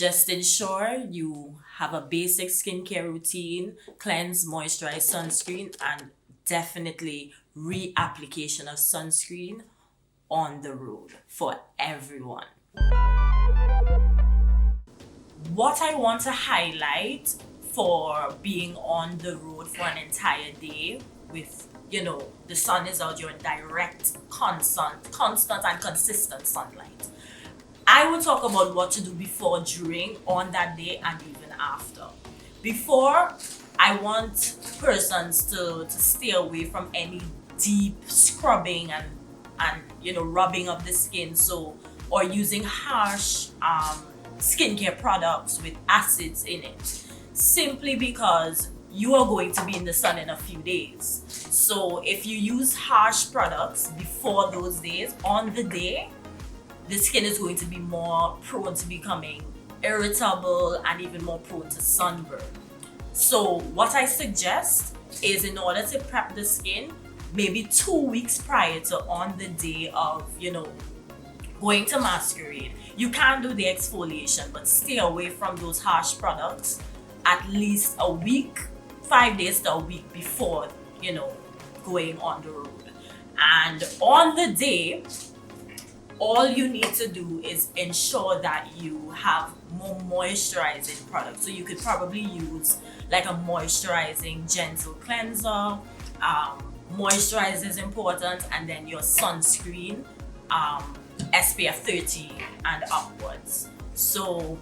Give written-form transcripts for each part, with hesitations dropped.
Just ensure you have a basic skincare routine, cleanse, moisturize, sunscreen, and definitely reapplication of sunscreen on the road for everyone. What I want to highlight for being on the road for an entire day with, the sun is out, you're in direct, constant and consistent sunlight. I will talk about what to do before, during, on that day, and even after. Before, I want persons to stay away from any deep scrubbing and rubbing of the skin, or using harsh skincare products with acids in it, simply because you are going to be in the sun in a few days. So if you use harsh products before those days, on the day, the skin is going to be more prone to becoming irritable and even more prone to sunburn. So what I suggest is, in order to prep the skin, maybe 2 weeks prior to on the day of, going to masquerade, you can do the exfoliation, but stay away from those harsh products at least a week, 5 days to a week before, going on the road. And on the day, all you need to do is ensure that you have more moisturizing products. So you could probably use like a moisturizing gentle cleanser. Moisturizer is important, and then your sunscreen, SPF 30 and upwards. So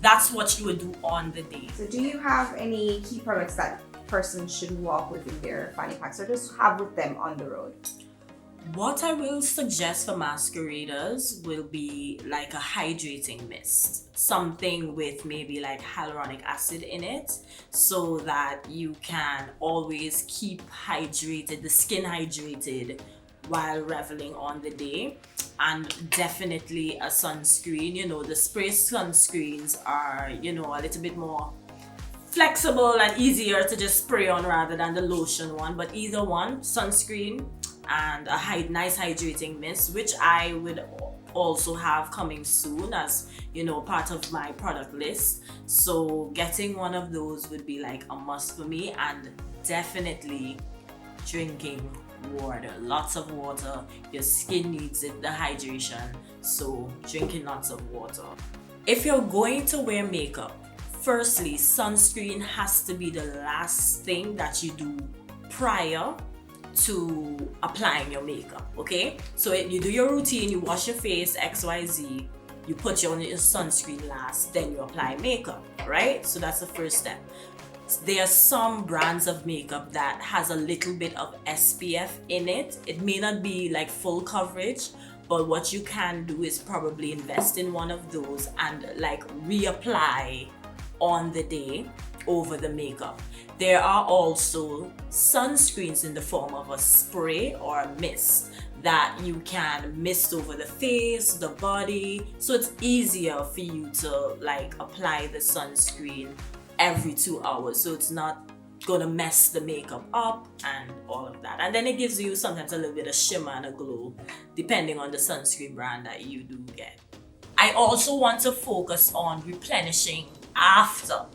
that's what you would do on the day. So do you have any key products that persons should walk with in their fanny packs, or just have with them on the road? What I will suggest for masqueraders will be like a hydrating mist, something with maybe like hyaluronic acid in it, so that you can always keep hydrated, the skin hydrated, while reveling on the day. And definitely a sunscreen. The spray sunscreens are, a little bit more flexible and easier to just spray on rather than the lotion one. But either one, sunscreen and a nice hydrating mist, which I would also have coming soon as, part of my product list. So getting one of those would be like a must for me. And definitely drinking water, lots of water. Your skin needs it, the hydration, so drinking lots of water. If you're going to wear makeup, firstly, sunscreen has to be the last thing that you do prior to applying your makeup. Okay, so you do your routine, you wash your face, XYZ, you put your sunscreen last, then you apply makeup, right? So that's the first step. There are some brands of makeup that has a little bit of SPF in it. It may not be like full coverage, but what you can do is probably invest in one of those and like reapply on the day over the makeup. There are also sunscreens in the form of a spray or a mist that you can mist over the face, the body, so it's easier for you to like apply the sunscreen every 2 hours, so it's not gonna mess the makeup up and all of that. And then it gives you sometimes a little bit of shimmer and a glow depending on the sunscreen brand that you do get. I also want to focus on replenishing after,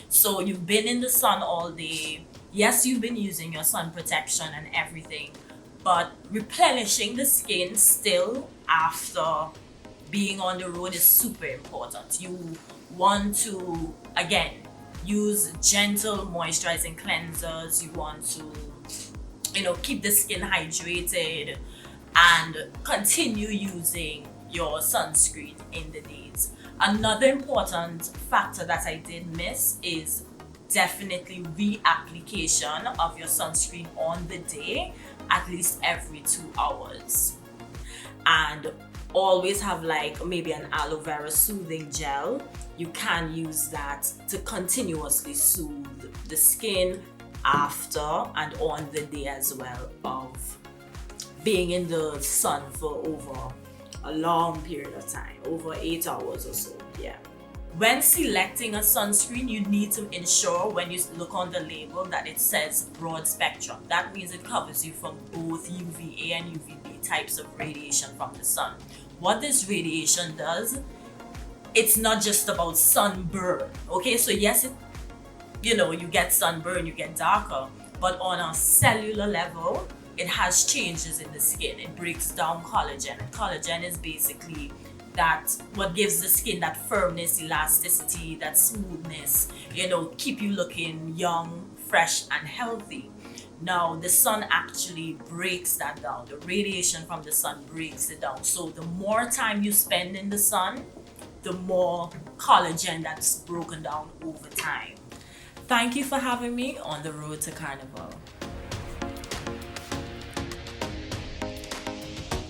so you've been in the sun all day. Yes, you've been using your sun protection and everything, but replenishing the skin still after being on the road is super important. You want to, again, use gentle moisturizing cleansers. You want to, keep the skin hydrated and continue using your sunscreen in the days. Another important factor that I did miss is definitely reapplication of your sunscreen on the day, at least every 2 hours. And always have like maybe an aloe vera soothing gel. You can use that to continuously soothe the skin after and on the day as well, of being in the sun for over a long period of time, over 8 hours or so. Yeah. When selecting a sunscreen, you need to ensure when you look on the label that it says broad spectrum. That means it covers you from both UVA and UVB types of radiation from the sun. What this radiation does, it's not just about sunburn. Okay, so yes, you get sunburn, you get darker, but on a cellular level, it has changes in the skin. It breaks down collagen, and collagen is basically that what gives the skin that firmness, elasticity, that smoothness, keep you looking young, fresh, and healthy. Now, the sun actually breaks that down. The radiation from the sun breaks it down. So, the more time you spend in the sun, the more collagen that's broken down over time. Thank you for having me on the road to Carnival.